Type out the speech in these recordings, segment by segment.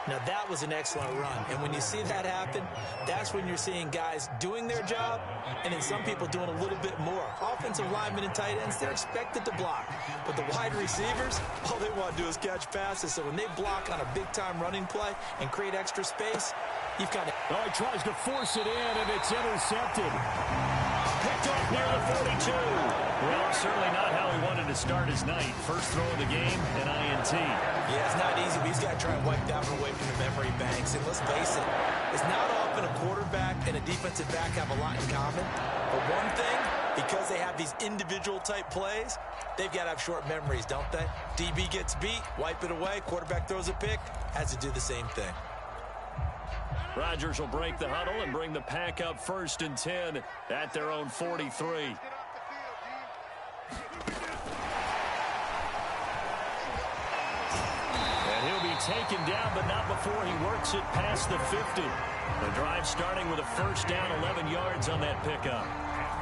Now, that was an excellent run. And when you see that happen, that's when you're seeing guys doing their job and then some people doing a little bit more. Offensive linemen and tight ends, they're expected to block. But the wide receivers, all they want to do is catch passes. So when they block on a big-time running play and create extra space, you've got to... Oh, he tries to force it in, and it's intercepted. Picked off near the 42. Well, certainly not how he wanted to start his night. First throw of the game, an INT. Yeah, it's not easy, but he's got to try and wipe that one away from the memory banks. And let's face it, it's not often a quarterback and a defensive back have a lot in common. But one thing, because they have these individual type plays, they've got to have short memories, don't they? DB gets beat, wipe it away, quarterback throws a pick, has to do the same thing. Rodgers will break the huddle and bring the pack up 1st and 10 at their own 43. And he'll be taken down, but not before he works it past the 50. The drive starting with a first down, 11 yards on that pickup.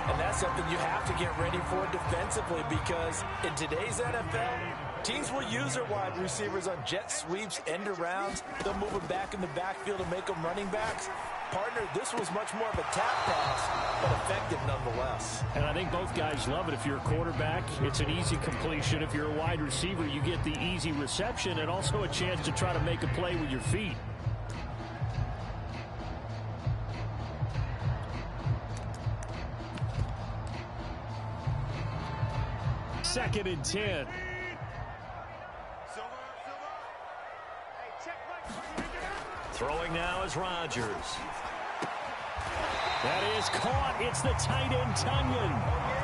And that's something you have to get ready for defensively, because in today's NFL, teams will use their wide receivers on jet sweeps, end arounds. They'll move them back in the backfield and make them running backs. Partner, this was much more of a tap pass, but effective nonetheless. And I think both guys love it. If you're a quarterback, it's an easy completion. If you're a wide receiver, you get the easy reception and also a chance to try to make a play with your feet. Second and 10. Throwing now is Rodgers. That is caught. It's the tight end, Tunyon.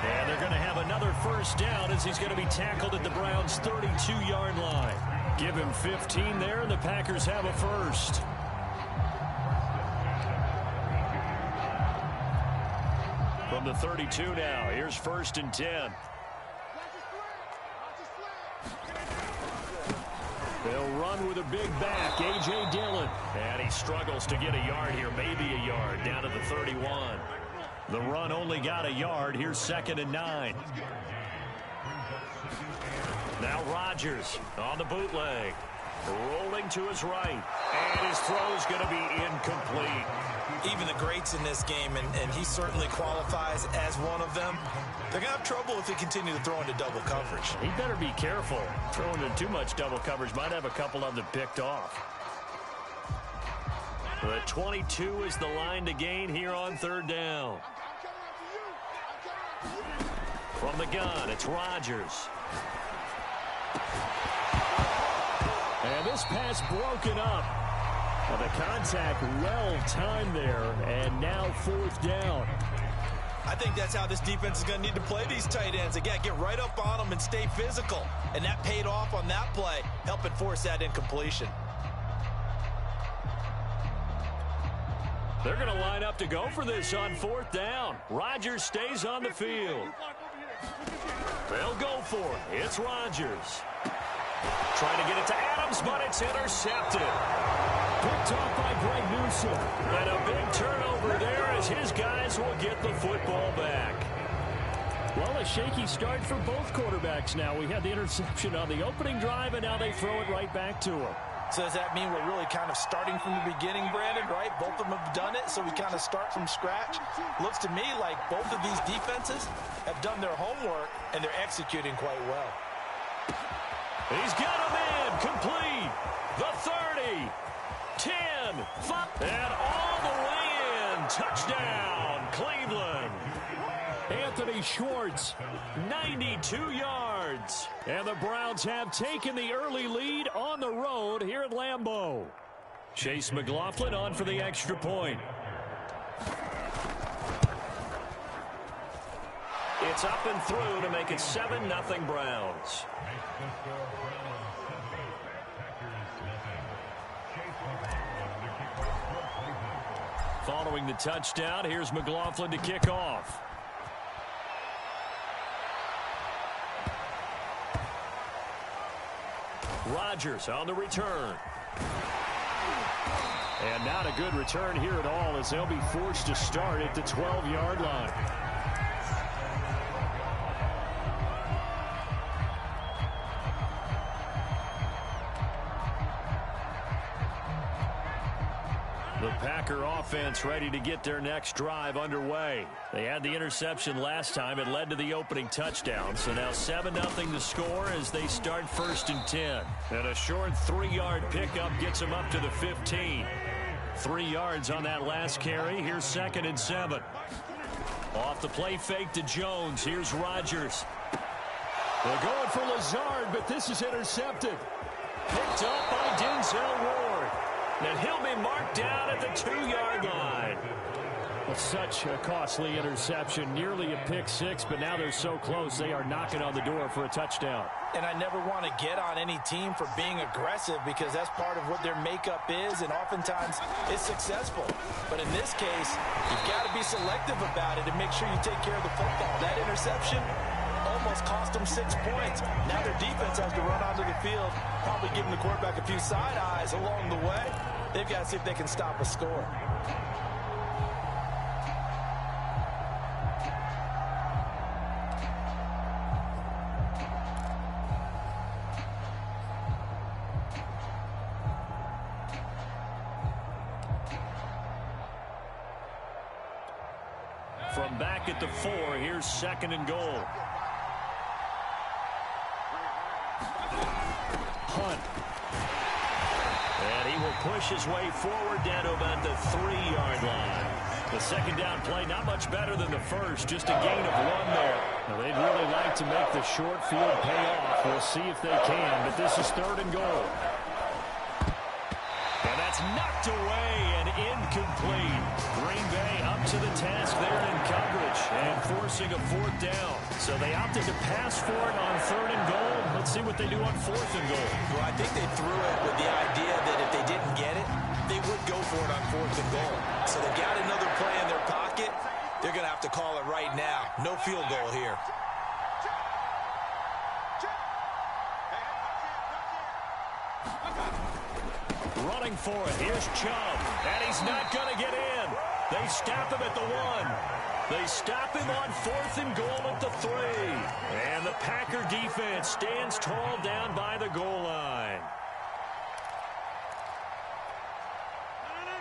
And they're going to have another first down as he's going to be tackled at the Browns' 32-yard line. Give him 15 there, and the Packers have a first. From the 32 now, here's 1st and 10. They'll run with a big back, A.J. Dillon. And he struggles to get a yard here, maybe a yard, down to the 31. The run only got a yard. Here's 2nd and 9. Now Rodgers on the bootleg. Rolling to his right. And his throw's going to be incomplete. Even the greats in this game, and he certainly qualifies as one of them, they're going to have trouble if they continue to throw into double coverage. He better be careful. Throwing into too much double coverage might have a couple of them picked off. The 22 is the line to gain here on 3rd down. From the gun, it's Rodgers. And this pass broken up. Well, the contact well timed there, and now 4th down. I think that's how this defense is going to need to play these tight ends. Again, get right up on them and stay physical. And that paid off on that play, helping force that incompletion. They're going to line up to go for this on 4th down. Rodgers stays on the field. They'll go for it. It's Rodgers. Trying to get it to Adams, but it's intercepted. Picked off by Greg Newsome. And a big turnover there as his guys will get the football back. Well, a shaky start for both quarterbacks now. We had the interception on the opening drive, and now they throw it right back to him. So does that mean we're really kind of starting from the beginning, Brandon, right? Both of them have done it, so we kind of start from scratch. Looks to me like both of these defenses have done their homework, and they're executing quite well. He's got him in. Complete. The 30. 10. 5. And all the way in. Touchdown, Cleveland. Anthony Schwartz, 92 yards. And the Browns have taken the early lead on the road here at Lambeau. Chase McLaughlin on for the extra point. It's up and through to make it 7-0 Browns. Following the touchdown, here's McLaughlin to kick off. Rodgers on the return. And not a good return here at all as they'll be forced to start at the 12-yard line. The Packer offense ready to get their next drive underway. They had the interception last time. It led to the opening touchdown. So now 7-0 to score as they start 1st and 10. And a short 3-yard pickup gets them up to the 15. 3 yards on that last carry. Here's 2nd and 7. Off the play fake to Jones. Here's Rodgers. They're going for Lazard, but this is intercepted. Picked up by Denzel Ward. And he'll be marked down at the 2-yard line. Well, such a costly interception. Nearly a pick six, but now they're so close they are knocking on the door for a touchdown. And I never want to get on any team for being aggressive because that's part of what their makeup is, and oftentimes it's successful. But in this case, you've got to be selective about it and make sure you take care of the football. That interception almost cost them 6 points. Now their defense has to run onto the field, probably giving the quarterback a few side eyes along the way. They've got to see if they can stop a score. From back at the 4, here's 2nd and goal. Hunt. And he will push his way forward down to about the 3-yard line. The 2nd down play, not much better than the first, just a gain of 1 there. Now, they'd really like to make the short field pay off. We'll see if they can, but this is 3rd and goal. And that's knocked away and incomplete. Green Bay up to the task there in coverage and forcing a 4th down. So they opted to pass for it on 3rd and goal. Let's see what they do on 4th and goal. Well, I think they threw it with the idea that if they didn't get it, they would go for it on 4th and goal. So they've got another play in their pocket. They're going to have to call it right now. No field goal here. Running for it. Here's Chubb. And he's not going to get in. They stop him at the 1. They stop him on 4th and goal at the 3. And the Packer defense stands tall down by the goal line.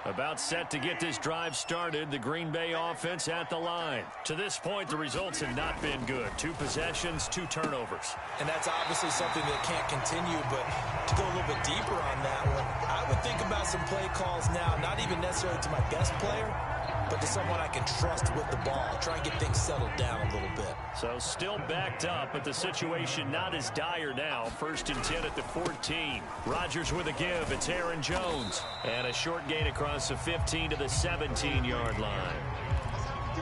About set to get this drive started. The Green Bay offense at the line. To this point, the results have not been good. 2 possessions, 2 turnovers. And that's obviously something that can't continue, but to go a little bit deeper on that one, I would think about some play calls now, not even necessarily to my best player, but to someone I can trust with the ball. Try and get things settled down a little bit. So still backed up, but the situation not as dire now. 1st and 10 at the 14. Rodgers with a give. It's Aaron Jones. And a short gain across the 15 to the 17-yard line.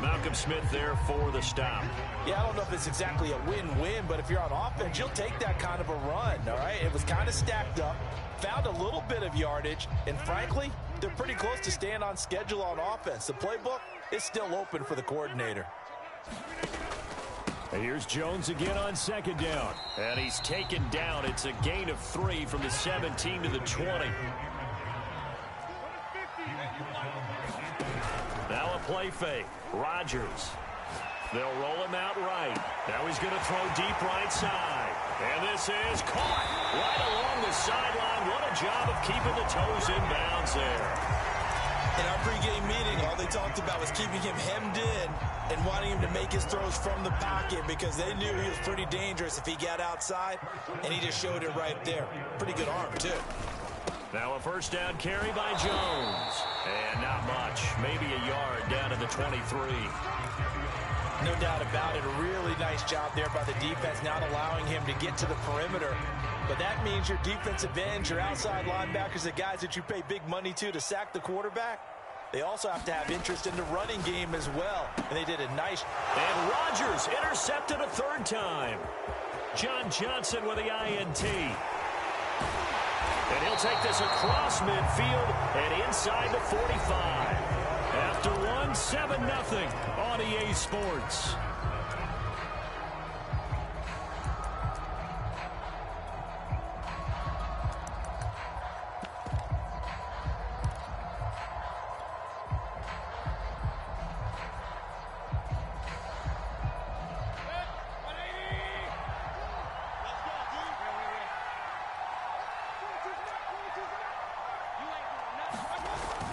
Malcolm Smith there for the stop. Yeah, I don't know if it's exactly a win-win, but if you're on offense, you'll take that kind of a run, all right? It was kind of stacked up, found a little bit of yardage, and frankly, they're pretty close to staying on schedule on offense. The playbook is still open for the coordinator. And here's Jones again on 2nd down. And he's taken down. It's a gain of 3 from the 17 to the 20. Now a play fake. Rodgers. They'll roll him out right. Now he's going to throw deep right side. And this is caught right along the sideline. What a job of keeping the toes in bounds there. In our pregame meeting, all they talked about was keeping him hemmed in and wanting him to make his throws from the pocket because they knew he was pretty dangerous if he got outside, and he just showed it right there. Pretty good arm, too. Now a 1st down carry by Jones. And not much. Maybe a yard down to the 23. No doubt about it. A really nice job there by the defense, not allowing him to get to the perimeter. But that means your defensive ends, your outside linebackers, the guys that you pay big money to sack the quarterback, they also have to have interest in the running game as well. And they did a nice... And Rodgers intercepted a 3rd time. John Johnson with the INT. And he'll take this across midfield and inside the 45. After 7-0 on EA Sports.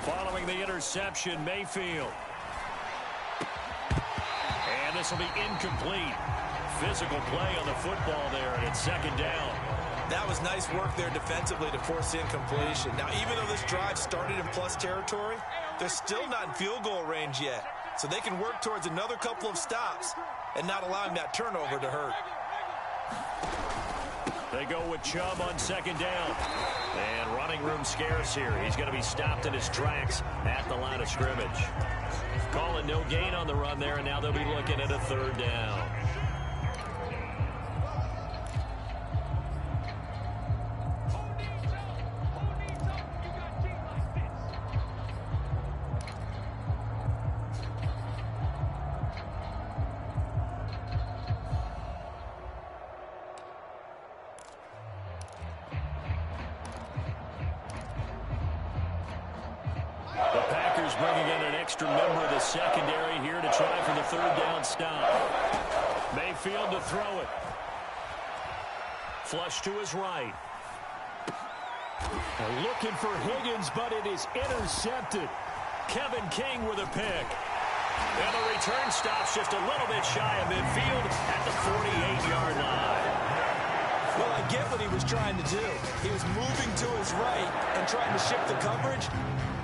Following the interception, Mayfield. And this will be incomplete. Physical play on the football there, and it's second down. That was nice work there defensively to force the incompletion. Now, even though this drive started in plus territory, they're still not in field goal range yet. So they can work towards another couple of stops and not allowing that turnover to hurt. They go with Chubb on second down. And running room scarce here. He's going to be stopped in his tracks at the line of scrimmage. Calling no gain on the run there, and now they'll be looking at a third down. Bringing in an extra member of the secondary here to try for the third down stop. Mayfield to throw it. Flush to his right. They're looking for Higgins, but it is intercepted. Kevin King with a pick. And the return stops just a little bit shy of midfield at the 48-yard line. Well, I get what he was trying to do. He was moving to his right and trying to shift the coverage.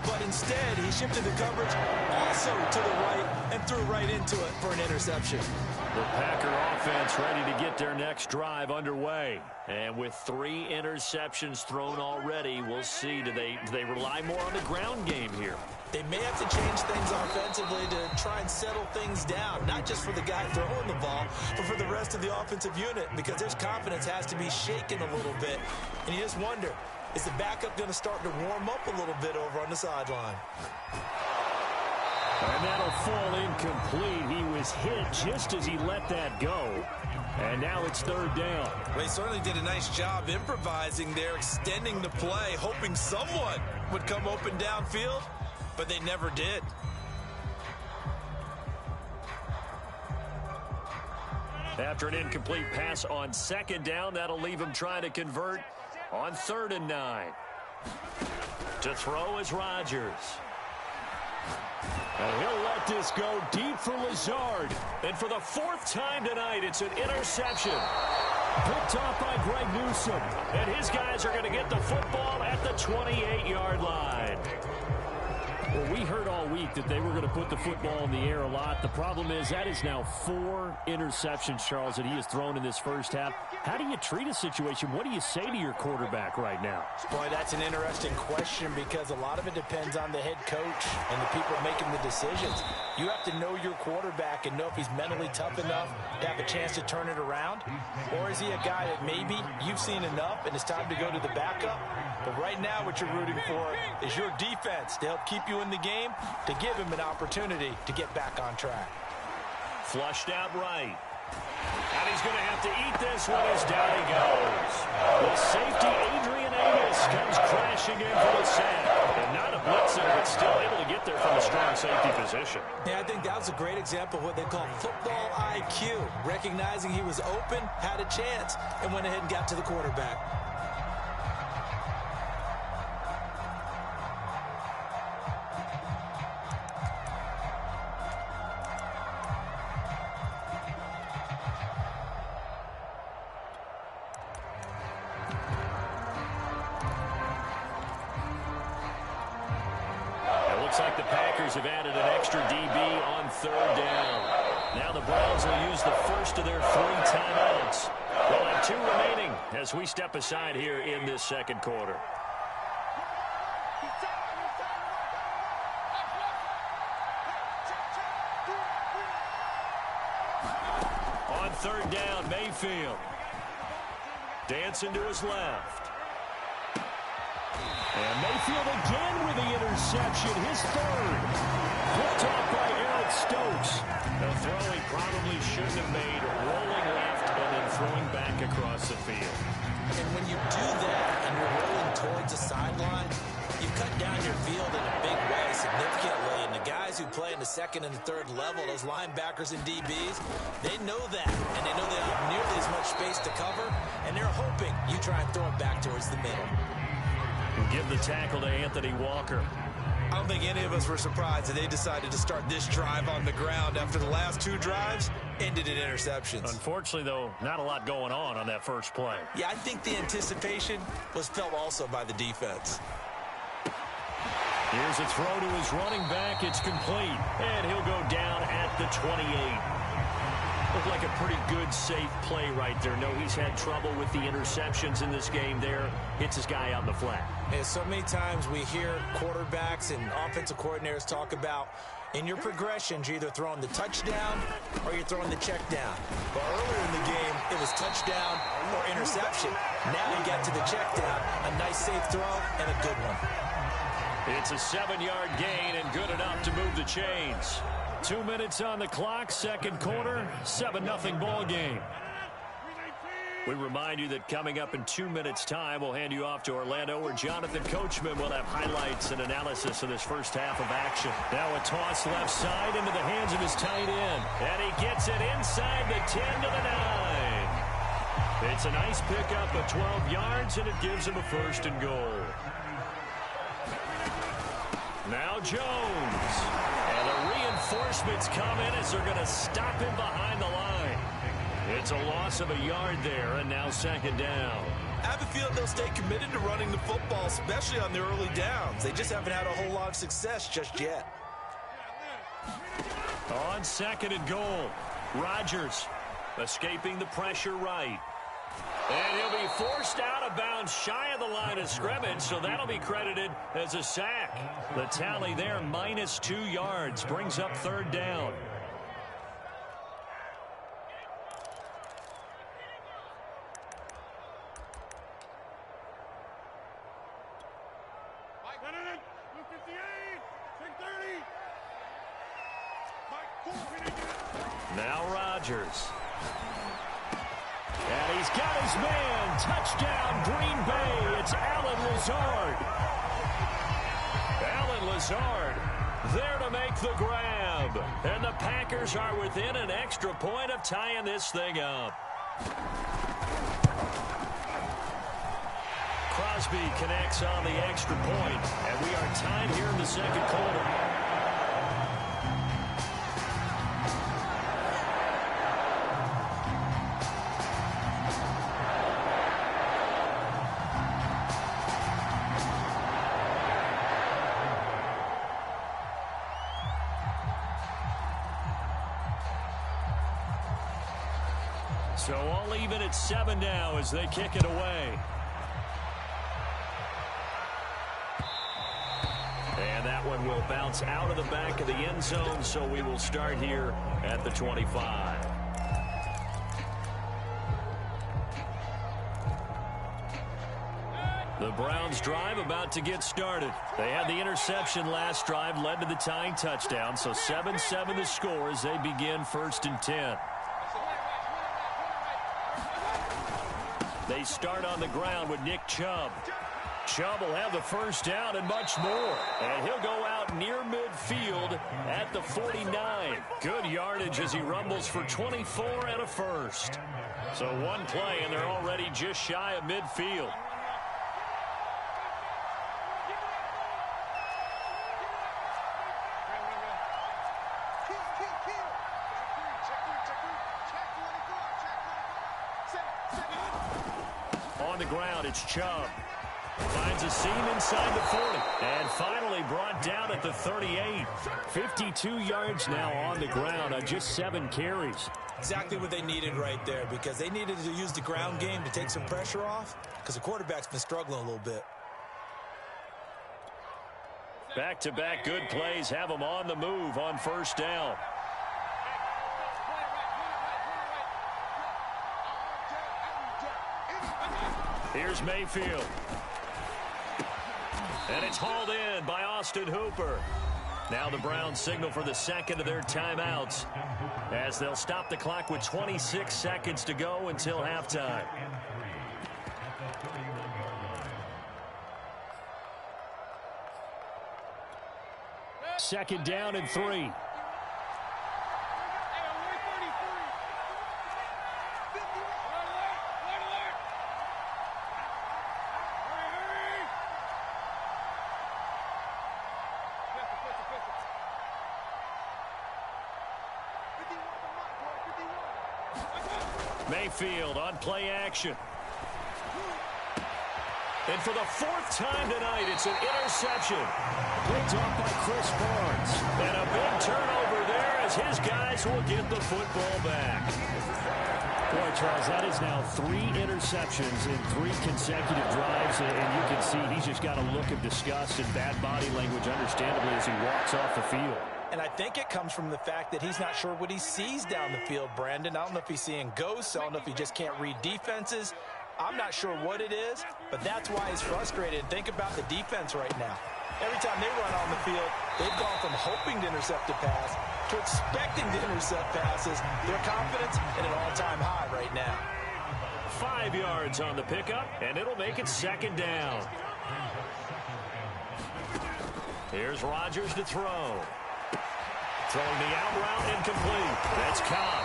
But instead, he shifted the coverage also to the right and threw right into it for an interception. The Packer offense ready to get their next drive underway. And with 3 interceptions thrown already, we'll see, do they rely more on the ground game here? They may have to change things offensively to try and settle things down, not just for the guy throwing the ball, but for the rest of the offensive unit, because their confidence has to be shaken a little bit. And you just wonder, is the backup going to start to warm up a little bit over on the sideline? And that'll fall incomplete. He was hit just as he let that go. And now it's third down. Well, he certainly did a nice job improvising there, extending the play, hoping someone would come open downfield, but they never did. After an incomplete pass on second down, that'll leave him trying to convert on 3rd and 9. To throw is Rodgers. And he'll let this go deep for Lazard. And for the 4th time tonight, it's an interception. Picked off by Greg Newsome. And his guys are going to get the football at the 28-yard line. Well, we heard all week that they were going to put the football in the air a lot. The problem is that is now 4 interceptions, Charles, that he has thrown in this first half. How do you treat a situation? What do you say to your quarterback right now? Boy, that's an interesting question because a lot of it depends on the head coach and the people making the decisions. You have to know your quarterback and know if he's mentally tough enough to have a chance to turn it around. Or is he a guy that maybe you've seen enough and it's time to go to the backup? But right now what you're rooting for is your defense to help keep you in the game, to give him an opportunity to get back on track. Flushed out right. And he's going to have to eat this one as down he goes. The safety, Adrian Amos, comes crashing in for the sack. And not a blitzer, but still able to get there from a strong safety position. Yeah, I think that was a great example of what they call football IQ. Recognizing he was open, had a chance, and went ahead and got to the quarterback. Looks like the Packers have added an extra DB on 3rd down. Now the Browns will use the first of their 3 timeouts. They'll have 2 remaining as we step aside here in this second quarter. On 3rd down, Mayfield. Dancing to his left. And Mayfield again with the interception, his 3rd. Picked off by Eric Stokes. A throw he probably shouldn't have made, rolling left and then throwing back across the field. And when you do that and you're rolling towards the sideline, you cut down your field in a big way significantly. And the guys who play in the 2nd and the 3rd level, those linebackers and DBs, they know that. And they know they don't have nearly as much space to cover. And they're hoping you try and throw it back towards the middle. We'll give the tackle to Anthony Walker. I don't think any of us were surprised that they decided to start this drive on the ground after the last two drives ended in interceptions. Unfortunately, though, not a lot going on that first play. Yeah, I think the anticipation was felt also by the defense. Here's a throw to his running back. It's complete, and he'll go down at the 28. Looked like a pretty good, safe play right there. No, he's had trouble with the interceptions in this game there. Hits his guy out in the flat. And so many times we hear quarterbacks and offensive coordinators talk about in your progressions, you're either throwing the touchdown or you're throwing the check down. But earlier in the game, it was touchdown or interception. Now you get to the check down. A nice, safe throw and a good one. It's a 7-yard gain and good enough to move the chains. 2 minutes on the clock, second quarter, 7-0 ball game. We remind you that coming up in 2 minutes' time, we'll hand you off to Orlando, where Jonathan Coachman will have highlights and analysis of this first half of action. Now a toss left side into the hands of his tight end. And he gets it inside the 10 to the 9. It's a nice pickup of 12 yards, and it gives him a first and goal. Now Jones. And the reinforcements come in as they're going to stop him behind the line. It's a loss of a yard there, and now second down. I have a feeling they'll stay committed to running the football, especially on the early downs. They just haven't had a whole lot of success just yet. On second and goal, Rodgers escaping the pressure right. And he'll be forced out of bounds shy of the line of scrimmage, so that'll be credited as a sack. The tally there, minus 2 yards, brings up third down. Now Rodgers. And he's got his man. Touchdown, Green Bay. It's Allen Lazard. Allen Lazard there to make the grab. And the Packers are within an extra point of tying this thing up. Crosby connects on the extra point, and we are tied here in the second quarter. So all even at 7 now as they kick it away. And that one will bounce out of the back of the end zone, so we will start here at the 25. The Browns drive about to get started. They had the interception last drive, led to the tying touchdown, so 7-7 the score as they begin first and 10. They start on the ground with Nick Chubb. Chubb will have the first down and much more. And he'll go out near midfield at the 49. Good yardage as he rumbles for 24 and a first. So one play and they're already just shy of midfield. On the ground, it's Chubb. Finds a seam inside the 40. And finally brought down at the 38. 52 yards now on the ground on just 7 carries. Exactly what they needed right there, because they needed to use the ground game to take some pressure off, because the quarterback's been struggling a little bit. Back-to-back good plays have them on the move on first down. Here's Mayfield. And it's hauled in by Austin Hooper. Now the Browns signal for the second of their timeouts as they'll stop the clock with 26 seconds to go until halftime. Second down and 3. Mayfield on play action. And for the fourth time tonight, it's an interception. Picked off by Chris Barnes. And a big turnover there as his guys will get the football back. Boy, Charles, that is now 3 interceptions in 3 consecutive drives. And you can see he's just got a look of disgust and bad body language, understandably, as he walks off the field. And I think it comes from the fact that he's not sure what he sees down the field, Brandon. I don't know if he's seeing ghosts. I don't know if he just can't read defenses. I'm not sure what it is, but that's why he's frustrated. Think about the defense right now. Every time they run on the field, they've gone from hoping to intercept a pass to expecting to intercept passes. Their confidence at an all-time high right now. 5 yards on the pickup, and it'll make it second down. Here's Rodgers to throw. Throwing the out route incomplete. That's Cobb.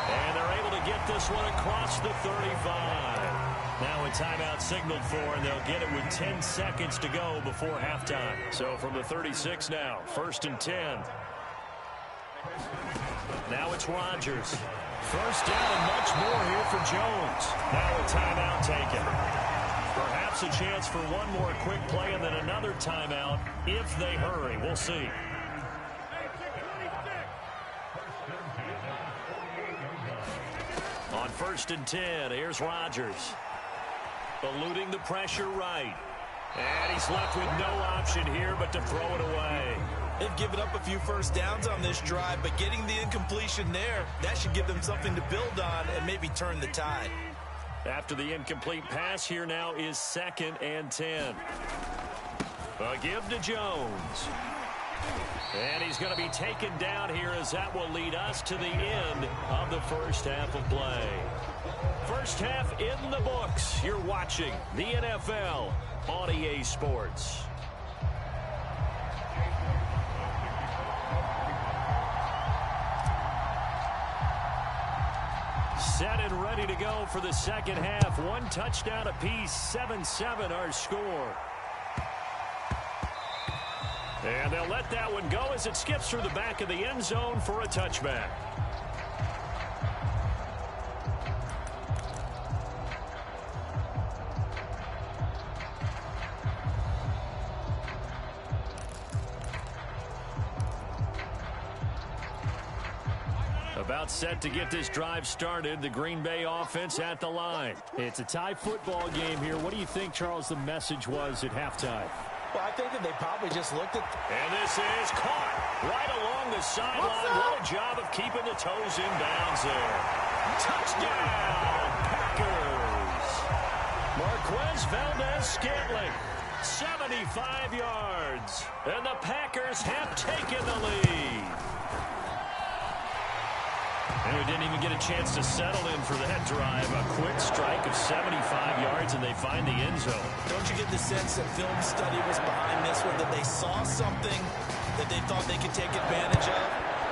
And they're able to get this one across the 35. Now a timeout signaled for, and they'll get it with 10 seconds to go before halftime. So from the 36 now, 1st and 10. Now it's Rodgers. First down and much more here for Jones. Now a timeout taken. Perhaps a chance for one more quick play and then another timeout if they hurry. We'll see. On 1st and 10, here's Rodgers. Eluding the pressure right. And he's left with no option here but to throw it away. They've given up a few first downs on this drive, but getting the incompletion there, that should give them something to build on and maybe turn the tide. After the incomplete pass, here now is 2nd and 10. A give to Jones. And he's going to be taken down here as that will lead us to the end of the first half of play. First half in the books. You're watching the NFL on EA Sports. Set and ready to go for the second half. 1 touchdown apiece, 7-7 our score. And they'll let that one go as it skips through the back of the end zone for a touchback. About set to get this drive started. The Green Bay offense at the line. It's a tie football game here. What do you think, Charles, the message was at halftime? Well, I think that they probably just looked at... And this is caught right along the sideline. What a job of keeping the toes in bounds there. Touchdown, Packers. Marquez Valdez-Scantling, 75 yards. And the Packers have taken the lead. And we didn't even get a chance to settle in for that drive. A quick strike of 75 yards, and they find the end zone. Don't you get the sense that film study was behind this one, that they saw something that they thought they could take advantage of?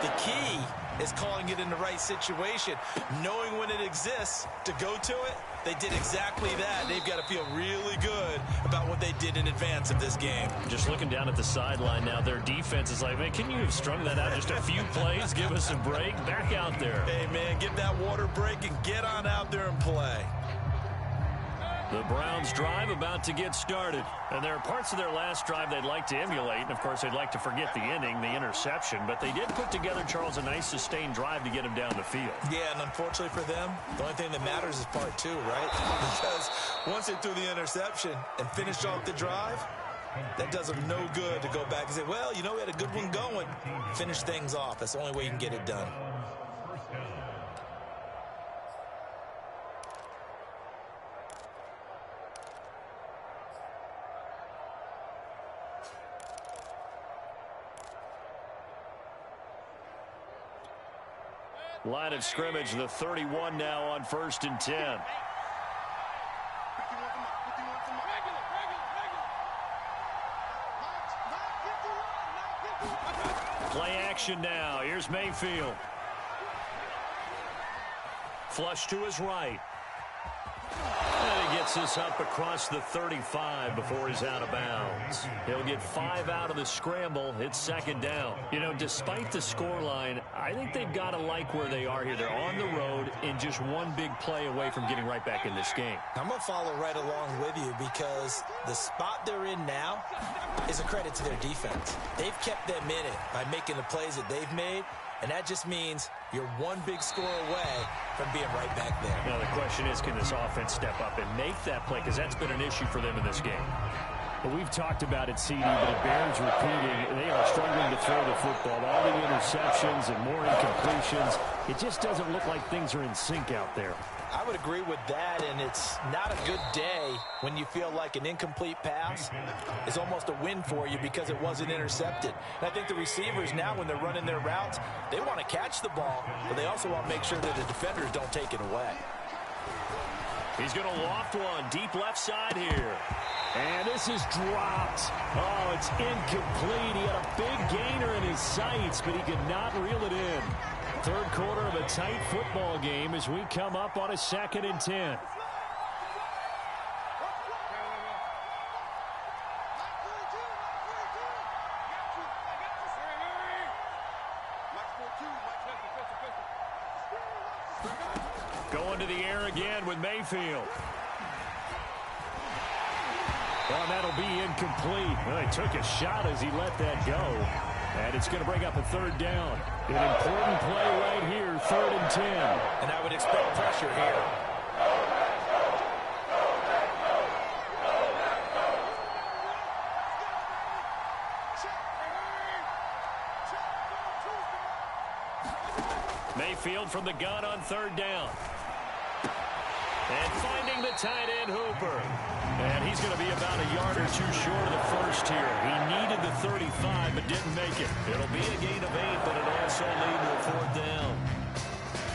The key is calling it in the right situation, knowing when it exists to go to it. They did exactly that. They've got to feel really good about what they did in advance of this game. Just looking down at the sideline now, their defense is like, man, can you have strung that out just a few plays? Give us a break. Back out there. Hey, man, get that water break and get on out there and play. The Browns drive about to get started. And there are parts of their last drive they'd like to emulate. And, of course, they'd like to forget the inning, the interception. But they did put together, Charles, a nice sustained drive to get him down the field. Yeah, and unfortunately for them, the only thing that matters is part 2, right? Because once they threw the interception and finished off the drive, that does them no good to go back and say, well, you know, we had a good one going. Finish things off. That's the only way you can get it done. Line of scrimmage, the 31 now on 1st and 10. Play action now. Here's Mayfield. Flush to his right. And he gets gets this up across the 35 before he's out of bounds. He'll get 5 out of the scramble. It's second down. You know, despite the scoreline, I think they've got to like where they are here. They're on the road and just one big play away from getting right back in this game. I'm going to follow right along with you because the spot they're in now is a credit to their defense. They've kept them in it by making the plays that they've made, and that just means you're one big score away from being right back there. Now the question is, can this offense step up and make that play? Because that's been an issue for them in this game. Well, we've talked about it, CD, but it bears repeating. They are struggling to throw the football. All the interceptions and more incompletions. It just doesn't look like things are in sync out there. I would agree with that, and it's not a good day when you feel like an incomplete pass is almost a win for you because it wasn't intercepted. And I think the receivers now, when they're running their routes, they want to catch the ball, but they also want to make sure that the defenders don't take it away. He's going to loft one deep left side here. And this is dropped. Oh, it's incomplete. He had a big gainer in his sights, but he could not reel it in. Third quarter of a tight football game as we come up on a 2nd and 10. Going to the air again with Mayfield. Well, that'll be incomplete. Well, he took a shot as he let that go. And it's going to bring up a 3rd down. An important play right here, 3rd and 10. And I would expect pressure here. Mayfield from the gun on 3rd down. And finding the tight end, Hooper. And he's going to be about a yard or 2 short of the first here. He needed the 35, but didn't make it. It'll be a gain of 8, but it'll also lead to a 4th down.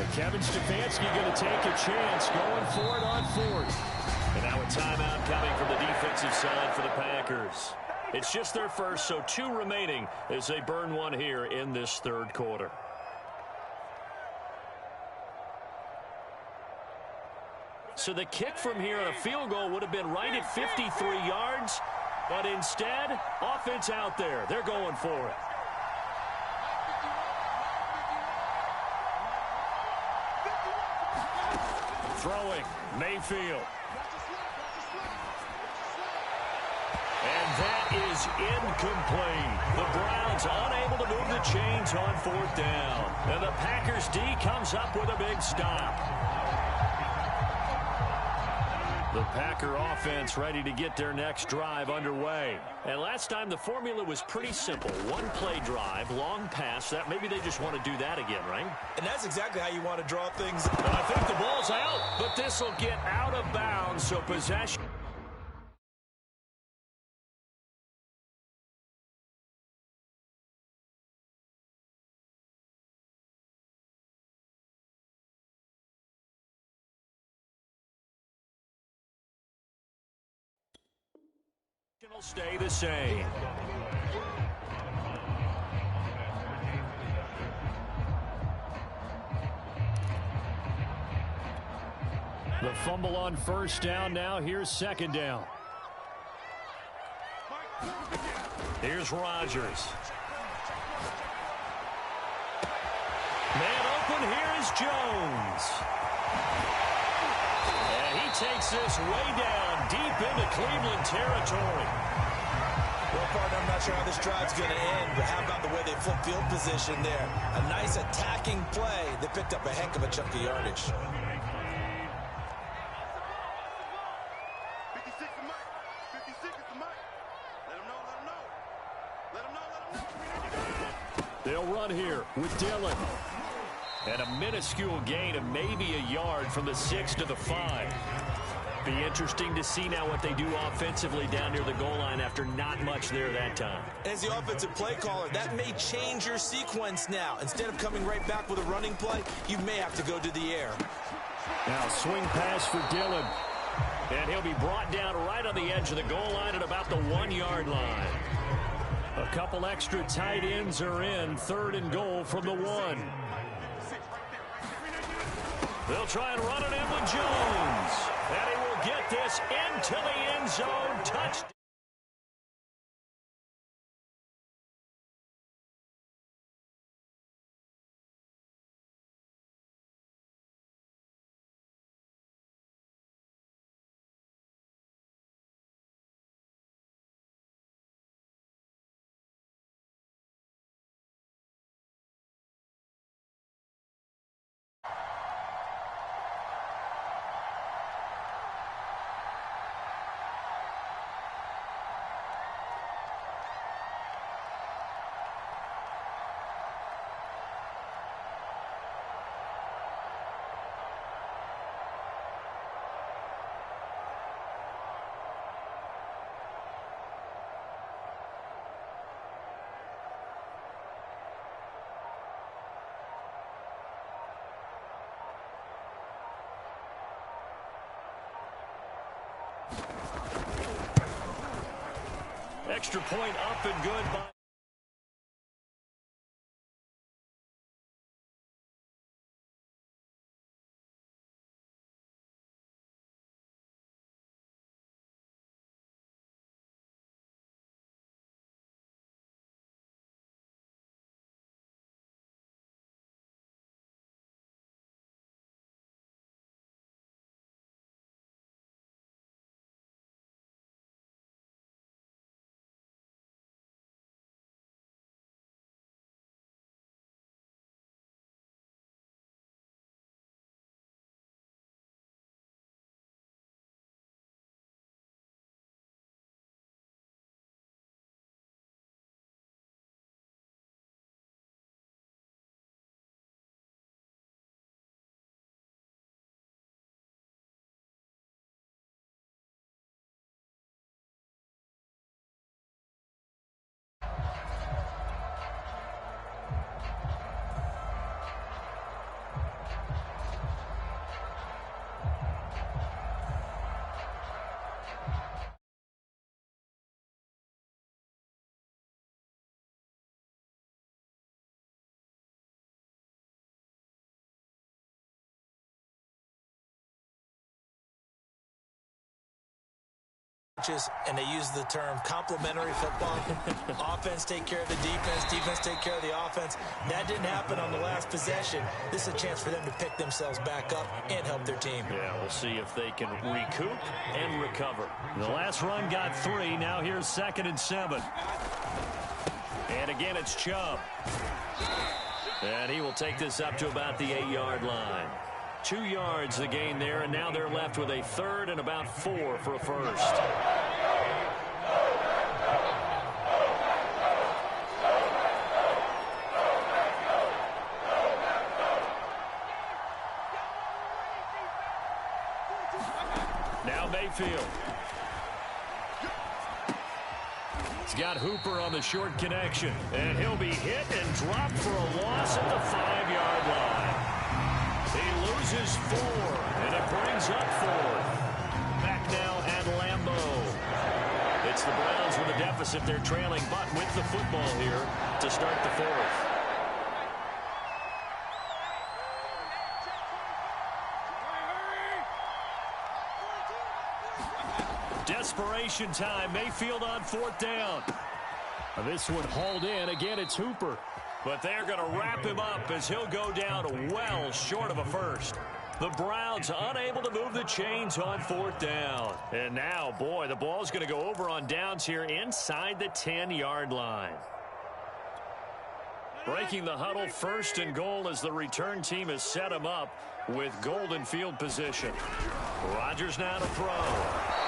And Kevin Stefanski going to take a chance, going for it on 4th. And now a timeout coming from the defensive side for the Packers. It's just their first, so 2 remaining as they burn one here in this 3rd quarter. So the kick from here on a field goal would have been right at 53 yards, but instead, offense out there. They're going for it. Throwing, Mayfield. And that is incomplete. The Browns unable to move the chains on 4th down. And the Packers D comes up with a big stop. The Packer offense ready to get their next drive underway. And last time the formula was pretty simple. 1-play drive, long pass. That maybe they just want to do that again, right? And that's exactly how you want to draw things. I think the ball's out, but this will get out of bounds, so possession. Will stay the same. The fumble on 1st down now. Here's 2nd down. Here's Rodgers. Man open, here is Jones. And he takes this way down, deep into Cleveland territory. Well, partner, I'm not sure how this drive's going to end, but how about the way they flip field position there? A nice attacking play. They picked up a heck of a chunk of yardage. They'll run here with Dillon. And a minuscule gain of maybe a yard from the 6 to the 5. Be interesting to see now what they do offensively down near the goal line after not much there that time. As the offensive play caller, that may change your sequence now. Instead of coming right back with a running play, you may have to go to the air. Now swing pass for Dillon. And he'll be brought down right on the edge of the goal line at about the 1-yard line. A couple extra tight ends are in. 3rd and goal from the 1. They'll try and run it in with Jones. And he will get this into the end zone. Touchdown. Extra point up and good by and they use the term complementary football. Offense take care of the defense, defense take care of the offense. That didn't happen on the last possession. This is a chance for them to pick themselves back up and help their team. Yeah, we'll see if they can recoup and recover. The last run got 3. Now here's 2nd and 7. And again, it's Chubb. And he will take this up to about the 8-yard line. 2 yards the gain there, and now they're left with a 3rd and about 4 for a first. Now Mayfield. He's got Hooper on the short connection, and he'll be hit and dropped for a loss at the 5-yard line. He loses 4, and it brings up 4th. Back now at Lambeau. It's the Browns with a deficit. They're trailing, but with the football here to start the 4th. Desperation time. Mayfield on 4th down. This one hauled in. Again, it's Hooper. But they're going to wrap him up as he'll go down well short of a first. The Browns unable to move the chains on 4th down. And now, boy, the ball's going to go over on downs here inside the 10-yard line. Breaking the huddle, 1st and goal as the return team has set him up with golden field position. Rodgers now to throw.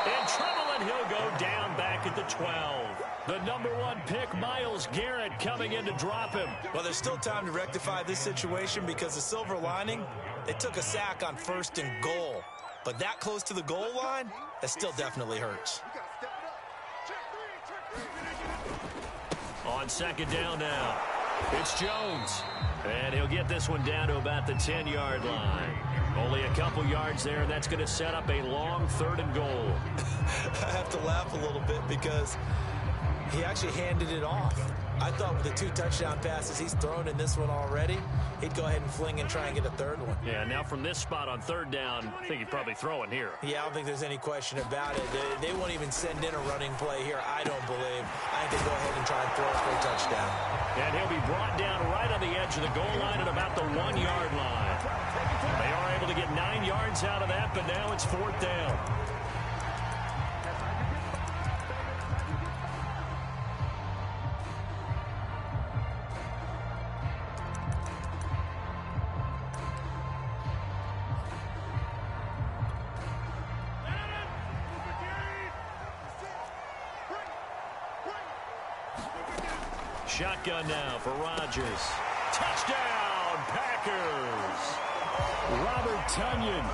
In trouble, and he'll go down back at the 12. The #1 pick, Myles Garrett, coming in to drop him. Well, there's still time to rectify this situation because the silver lining, they took a sack on 1st and goal. But that close to the goal line, that still definitely hurts. On 2nd down now, it's Jones. And he'll get this one down to about the 10-yard line. Only a couple yards there, and that's going to set up a long 3rd and goal. I have to laugh a little bit because he actually handed it off. I thought with the 2 touchdown passes he's thrown in this one already, he'd go ahead and fling and try and get a third one. Yeah, now from this spot on third down, I think he'd probably throw it here. Yeah, I don't think there's any question about it. They won't even send in a running play here, I don't believe. I think they go ahead and try and throw it for a touchdown. And he'll be brought down right on the edge of the goal line at about the 1-yard line. They are able to get 9 yards out of that, but now it's fourth down. Shotgun now for Rodgers. Touchdown, Packers! Robert Tonyan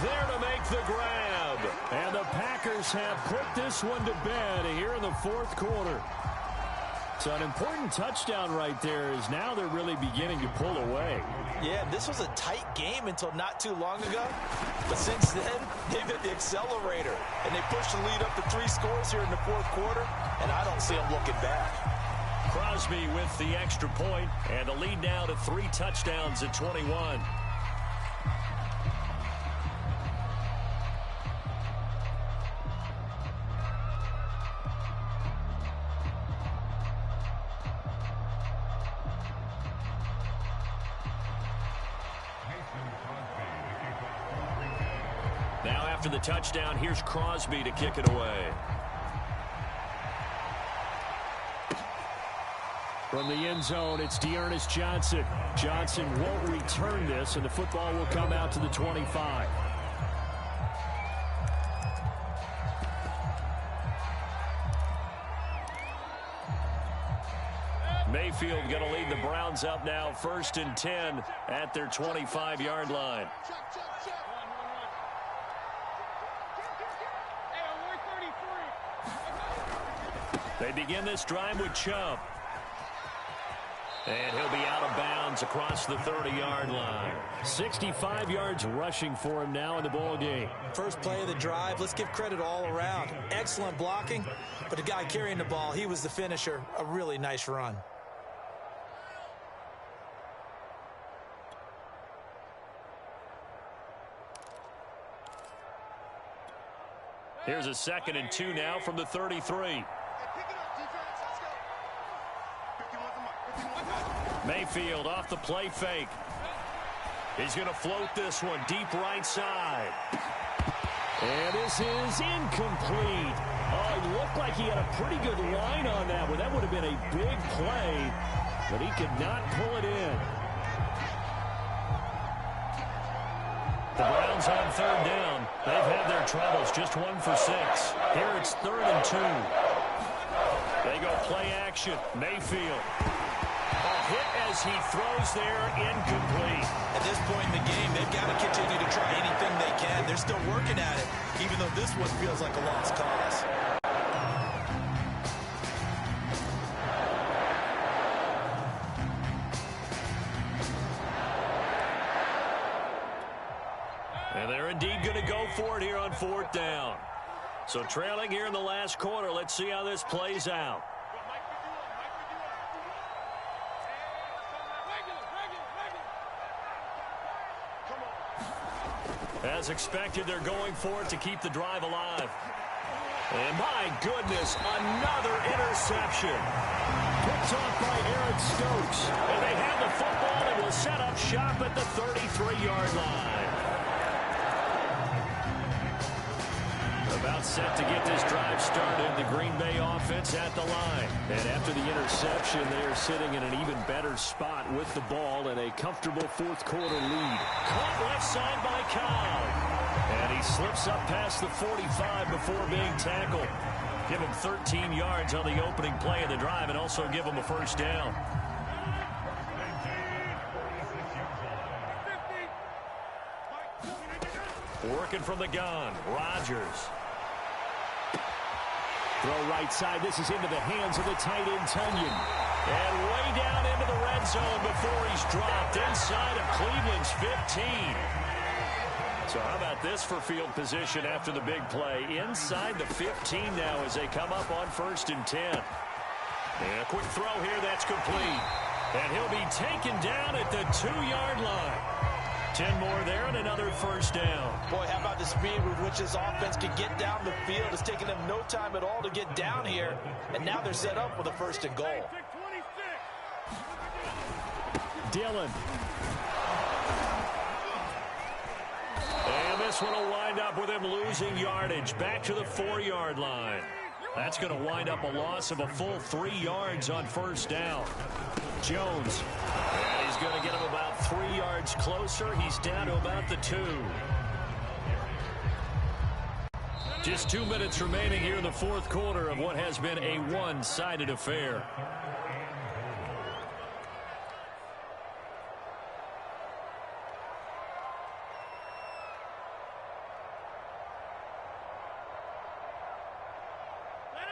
there to make the grab. And the Packers have put this one to bed here in the fourth quarter. So an important touchdown right there is now they're really beginning to pull away. Yeah, this was a tight game until not too long ago. But since then, they've hit the accelerator. And they pushed the lead up to 3 scores here in the fourth quarter. And I don't see them looking back. Crosby with the extra point, and the lead now to 3 touchdowns at 21. Now after the touchdown, here's Crosby to kick it away. From the end zone, it's D'Ernest Johnson. Johnson won't return this, and the football will come out to the 25. Mayfield going to lead the Browns up now, 1st and 10 at their 25-yard line. They begin this drive with Chubb. And he'll be out of bounds across the 30-yard line. 65 yards rushing for him now in the ball game. First play of the drive, let's give credit all around. Excellent blocking, but the guy carrying the ball, he was the finisher. A really nice run. Here's a 2nd and 2 now from the 33. Mayfield off the play fake. He's going to float this one deep right side. And this is incomplete. Oh, it looked like he had a pretty good line on that one. That would have been a big play, but he could not pull it in. The Browns on 3rd down. They've had their troubles, just 1 for 6. Here it's 3rd and 2. They go play action. Mayfield. Hit as he throws there, incomplete. At this point in the game, they've got to continue to try anything they can. They're still working at it, even though this one feels like a lost cause. And they're indeed going to go for it here on 4th down. So trailing here in the last quarter, let's see how this plays out. As expected, they're going for it to keep the drive alive. And my goodness, another interception. Picked off by Aaron Stokes. And they have the football and will set up shop at the 33-yard line. About set to get this drive started. The Green Bay offense at the line. And after the interception, they are sitting in an even better spot with the ball and a comfortable fourth quarter lead. Caught left side by Cobb. And he slips up past the 45 before being tackled. Give him 13 yards on the opening play of the drive and also give him a first down. Working from the gun, Rodgers. Throw right side. This is into the hands of the tight end, Tonyan. And way down into the red zone before he's dropped inside of Cleveland's 15. So how about this for field position after the big play? Inside the 15 now as they come up on 1st and 10. And a quick throw here that's complete. And he'll be taken down at the 2-yard line. 10 more there and another first down. Boy, how about the speed with which this offense can get down the field? It's taken them no time at all to get down here. And now they're set up with a first and goal. Dillon. And this one will wind up with him losing yardage back to the 4-yard line. That's going to wind up a loss of a full 3 yards on first down. Jones. And he's going to get him about 3 yards closer. He's down to about the 2. Just 2 minutes remaining here in the fourth quarter of what has been a one-sided affair.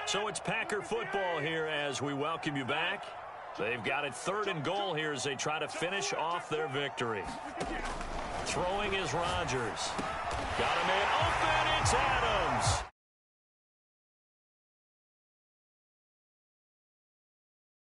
So it's Packer football here as we welcome you back. They've got it 3rd and goal here as they try to finish off their victory. Throwing is Rodgers. Got him in open. It's Adams.